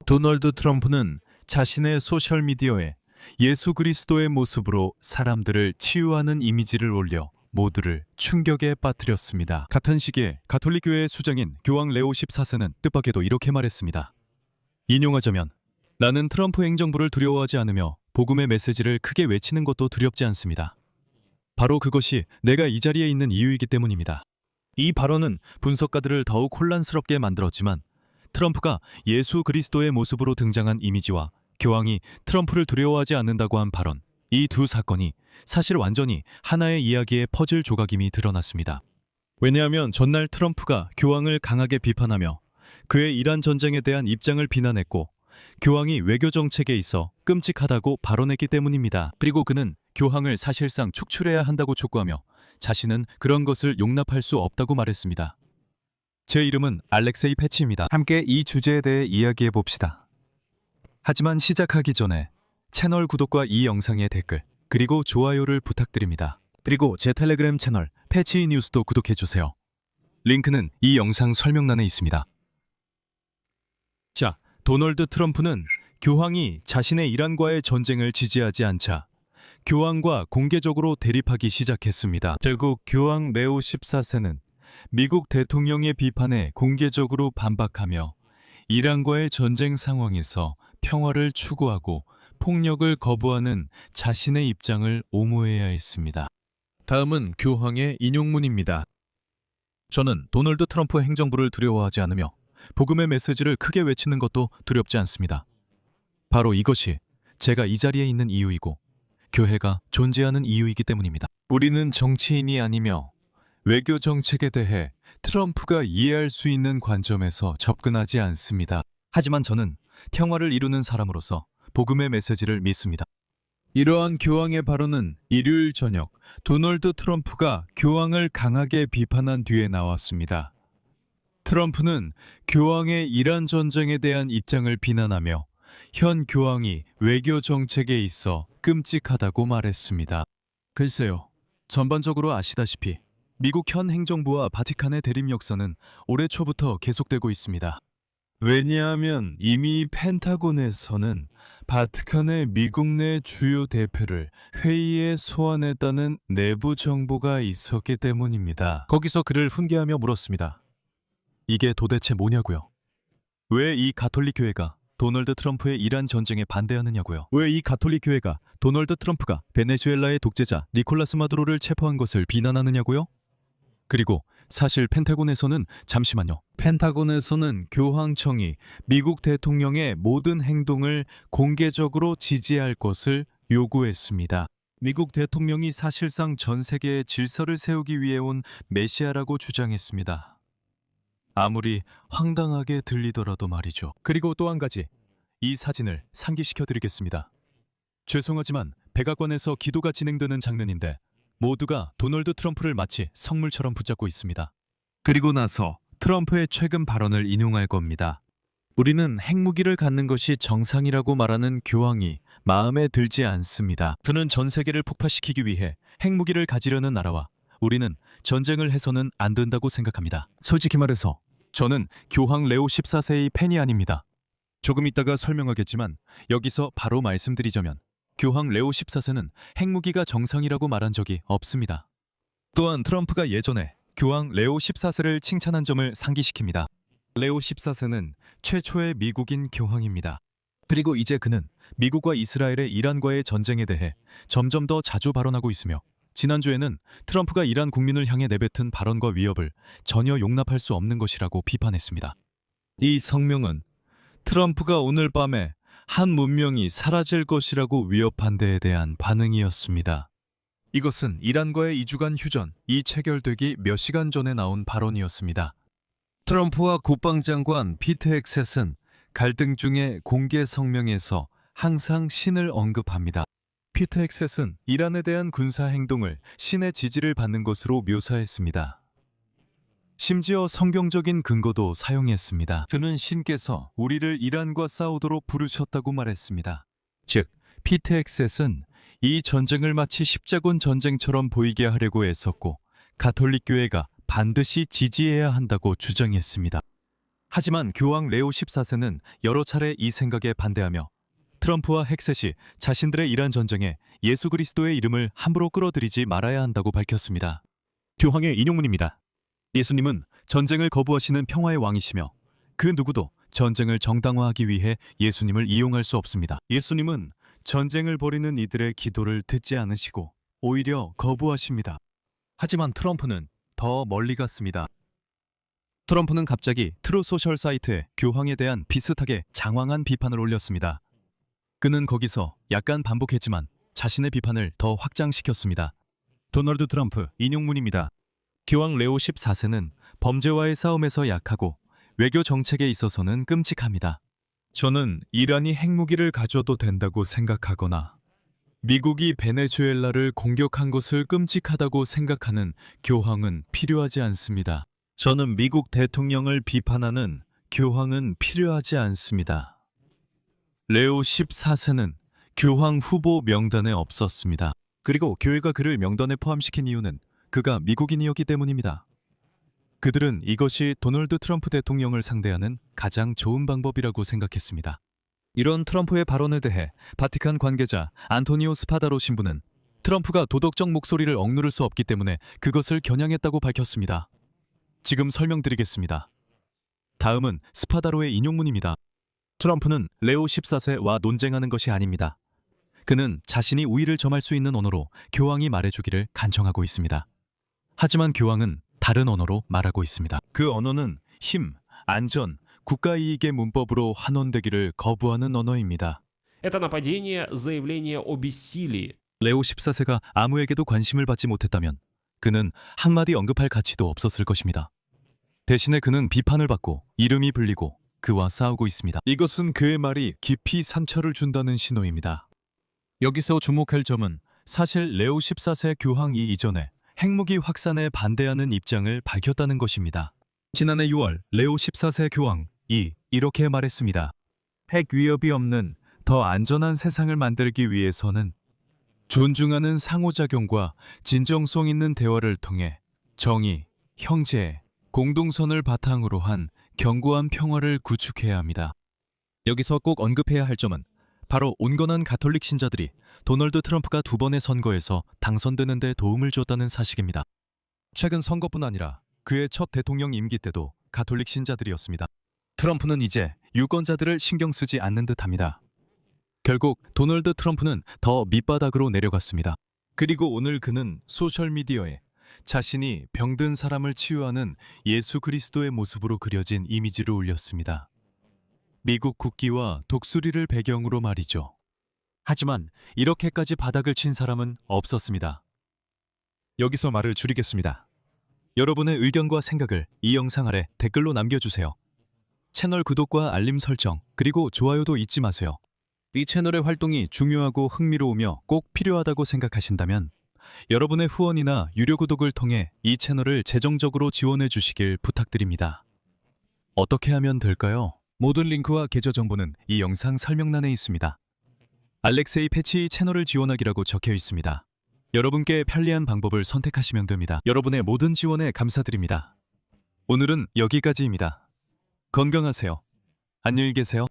도널드 트럼프는 자신의 소셜미디어에 예수 그리스도의 모습으로 사람들을 치유하는 이미지를 올려 모두를 충격에 빠뜨렸습니다. 같은 시기에 가톨릭 교회의 수장인 교황 레오 14세는 뜻밖에도 이렇게 말했습니다. 인용하자면 나는 트럼프 행정부를 두려워하지 않으며 복음의 메시지를 크게 외치는 것도 두렵지 않습니다. 바로 그것이 내가 이 자리에 있는 이유이기 때문입니다. 이 발언은 분석가들을 더욱 혼란스럽게 만들었지만 트럼프가 예수 그리스도의 모습으로 등장한 이미지와 교황이 트럼프를 두려워하지 않는다고 한 발언, 이 두 사건이 사실 완전히 하나의 이야기의 퍼즐 조각임이 드러났습니다. 왜냐하면 전날 트럼프가 교황을 강하게 비판하며 그의 이란 전쟁에 대한 입장을 비난했고 교황이 외교 정책에 있어 끔찍하다고 발언했기 때문입니다. 그리고 그는 교황을 사실상 축출해야 한다고 촉구하며 자신은 그런 것을 용납할 수 없다고 말했습니다. 제 이름은 알렉세이 패치입니다. 함께 이 주제에 대해 이야기해 봅시다. 하지만 시작하기 전에 채널 구독과 이 영상의 댓글 그리고 좋아요를 부탁드립니다. 그리고 제 텔레그램 채널 패치 뉴스도 구독해 주세요. 링크는 이 영상 설명란에 있습니다. 자, 도널드 트럼프는 교황이 자신의 이란과의 전쟁을 지지하지 않자 교황과 공개적으로 대립하기 시작했습니다. 결국 교황 레오 14세는 미국 대통령의 비판에 공개적으로 반박하며 이란과의 전쟁 상황에서 평화를 추구하고 폭력을 거부하는 자신의 입장을 옹호해야 했습니다. 다음은 교황의 인용문입니다. 저는 도널드 트럼프 행정부를 두려워하지 않으며 복음의 메시지를 크게 외치는 것도 두렵지 않습니다. 바로 이것이 제가 이 자리에 있는 이유이고 교회가 존재하는 이유이기 때문입니다. 우리는 정치인이 아니며 외교 정책에 대해 트럼프가 이해할 수 있는 관점에서 접근하지 않습니다. 하지만 저는 평화를 이루는 사람으로서 복음의 메시지를 믿습니다. 이러한 교황의 발언은 일요일 저녁 도널드 트럼프가 교황을 강하게 비판한 뒤에 나왔습니다. 트럼프는 교황의 이란 전쟁에 대한 입장을 비난하며 현 교황이 외교 정책에 있어 끔찍하다고 말했습니다. 글쎄요, 전반적으로 아시다시피 미국 현 행정부와 바티칸의 대립 역사는 올해 초부터 계속되고 있습니다. 왜냐하면 이미 펜타곤에서는 바티칸의 미국 내 주요 대표를 회의에 소환했다는 내부 정보가 있었기 때문입니다. 거기서 그를 훈계하며 물었습니다. 이게 도대체 뭐냐고요? 왜 이 가톨릭 교회가 도널드 트럼프의 이란 전쟁에 반대하느냐고요? 왜 이 가톨릭 교회가 도널드 트럼프가 베네수엘라의 독재자 니콜라스 마두로를 체포한 것을 비난하느냐고요? 그리고 사실 펜타곤에서는 잠시만요. 펜타곤에서는 교황청이 미국 대통령의 모든 행동을 공개적으로 지지할 것을 요구했습니다. 미국 대통령이 사실상 전 세계에 질서를 세우기 위해 온 메시아라고 주장했습니다. 아무리 황당하게 들리더라도 말이죠. 그리고 또 한 가지, 이 사진을 상기시켜 드리겠습니다. 죄송하지만 백악관에서 기도가 진행되는 장면인데 모두가 도널드 트럼프를 마치 성물처럼 붙잡고 있습니다. 그리고 나서 트럼프의 최근 발언을 인용할 겁니다. 우리는 핵무기를 갖는 것이 정상이라고 말하는 교황이 마음에 들지 않습니다. 그는 전 세계를 폭파시키기 위해 핵무기를 가지려는 나라와 우리는 전쟁을 해서는 안 된다고 생각합니다. 솔직히 말해서 저는 교황 레오 14세의 팬이 아닙니다. 조금 이따가 설명하겠지만 여기서 바로 말씀드리자면 교황 레오 14세는 핵무기가 정상이라고 말한 적이 없습니다. 또한 트럼프가 예전에 교황 레오 14세를 칭찬한 점을 상기시킵니다. 레오 14세는 최초의 미국인 교황입니다. 그리고 이제 그는 미국과 이스라엘의 이란과의 전쟁에 대해 점점 더 자주 발언하고 있으며 지난주에는 트럼프가 이란 국민을 향해 내뱉은 발언과 위협을 전혀 용납할 수 없는 것이라고 비판했습니다. 이 성명은 트럼프가 오늘 밤에 한 문명이 사라질 것이라고 위협한 데에 대한 반응이었습니다. 이것은 이란과의 2주간 휴전, 이 체결되기 몇 시간 전에 나온 발언이었습니다. 트럼프와 국방장관 피트 헥셋은 갈등 중에 공개 성명에서 항상 신을 언급합니다. 피트 헥셋은 이란에 대한 군사 행동을 신의 지지를 받는 것으로 묘사했습니다. 심지어 성경적인 근거도 사용했습니다. 그는 신께서 우리를 이란과 싸우도록 부르셨다고 말했습니다. 즉, 피트 헥셋은 이 전쟁을 마치 십자군 전쟁처럼 보이게 하려고 애썼고 가톨릭 교회가 반드시 지지해야 한다고 주장했습니다. 하지만 교황 레오 14세는 여러 차례 이 생각에 반대하며 트럼프와 헥셋이 자신들의 이란 전쟁에 예수 그리스도의 이름을 함부로 끌어들이지 말아야 한다고 밝혔습니다. 교황의 인용문입니다. 예수님은 전쟁을 거부하시는 평화의 왕이시며 그 누구도 전쟁을 정당화하기 위해 예수님을 이용할 수 없습니다. 예수님은 전쟁을 벌이는 이들의 기도를 듣지 않으시고 오히려 거부하십니다. 하지만 트럼프는 더 멀리 갔습니다. 트럼프는 갑자기 트루 소셜 사이트에 교황에 대한 비슷하게 장황한 비판을 올렸습니다. 그는 거기서 약간 반복했지만 자신의 비판을 더 확장시켰습니다. 도널드 트럼프 인용문입니다. 교황 레오 14세는 범죄와의 싸움에서 약하고 외교 정책에 있어서는 끔찍합니다. 저는 이란이 핵무기를 가져도 된다고 생각하거나 미국이 베네수엘라를 공격한 것을 끔찍하다고 생각하는 교황은 필요하지 않습니다. 저는 미국 대통령을 비판하는 교황은 필요하지 않습니다. 레오 14세는 교황 후보 명단에 없었습니다. 그리고 교회가 그를 명단에 포함시킨 이유는 그가 미국인이었기 때문입니다. 그들은 이것이 도널드 트럼프 대통령을 상대하는 가장 좋은 방법이라고 생각했습니다. 이런 트럼프의 발언에 대해 바티칸 관계자 안토니오 스파다로 신부는 트럼프가 도덕적 목소리를 억누를 수 없기 때문에 그것을 겨냥했다고 밝혔습니다. 지금 설명드리겠습니다. 다음은 스파다로의 인용문입니다. 트럼프는 레오 14세와 논쟁하는 것이 아닙니다. 그는 자신이 우위를 점할 수 있는 언어로 교황이 말해주기를 간청하고 있습니다. 하지만 교황은 다른 언어로 말하고 있습니다. 그 언어는 힘, 안전, 국가이익의 문법으로 환원되기를 거부하는 언어입니다. Это нападение, заявление о бессилии. 레오 14세가 아무에게도 관심을 받지 못했다면 그는 한마디 언급할 가치도 없었을 것입니다. 대신에 그는 비판을 받고 이름이 불리고 그와 싸우고 있습니다. 이것은 그의 말이 깊이 상처를 준다는 신호입니다. 여기서 주목할 점은 사실 레오 14세 교황이 이전에 핵무기 확산에 반대하는 입장을 밝혔다는 것입니다. 지난해 6월 레오 14세 교황이 이렇게 말했습니다. 핵 위협이 없는 더 안전한 세상을 만들기 위해서는 존중하는 상호작용과 진정성 있는 대화를 통해 정의, 형제, 공동선을 바탕으로 한 견고한 평화를 구축해야 합니다. 여기서 꼭 언급해야 할 점은 바로 온건한 가톨릭 신자들이 도널드 트럼프가 2번의 선거에서 당선되는 데 도움을 줬다는 사실입니다. 최근 선거뿐 아니라 그의 첫 대통령 임기 때도 가톨릭 신자들이었습니다. 트럼프는 이제 유권자들을 신경 쓰지 않는 듯합니다. 결국 도널드 트럼프는 더 밑바닥으로 내려갔습니다. 그리고 오늘 그는 소셜미디어에 자신이 병든 사람을 치유하는 예수 그리스도의 모습으로 그려진 이미지를 올렸습니다. 미국 국기와 독수리를 배경으로 말이죠. 하지만 이렇게까지 바닥을 친 사람은 없었습니다. 여기서 말을 줄이겠습니다. 여러분의 의견과 생각을 이 영상 아래 댓글로 남겨주세요. 채널 구독과 알림 설정 그리고 좋아요도 잊지 마세요. 이 채널의 활동이 중요하고 흥미로우며 꼭 필요하다고 생각하신다면 여러분의 후원이나 유료 구독을 통해 이 채널을 재정적으로 지원해 주시길 부탁드립니다. 어떻게 하면 될까요? 모든 링크와 계좌 정보는 이 영상 설명란에 있습니다. 알렉세이 패치 채널을 지원하기라고 적혀 있습니다. 여러분께 편리한 방법을 선택하시면 됩니다. 여러분의 모든 지원에 감사드립니다. 오늘은 여기까지입니다. 건강하세요. 안녕히 계세요.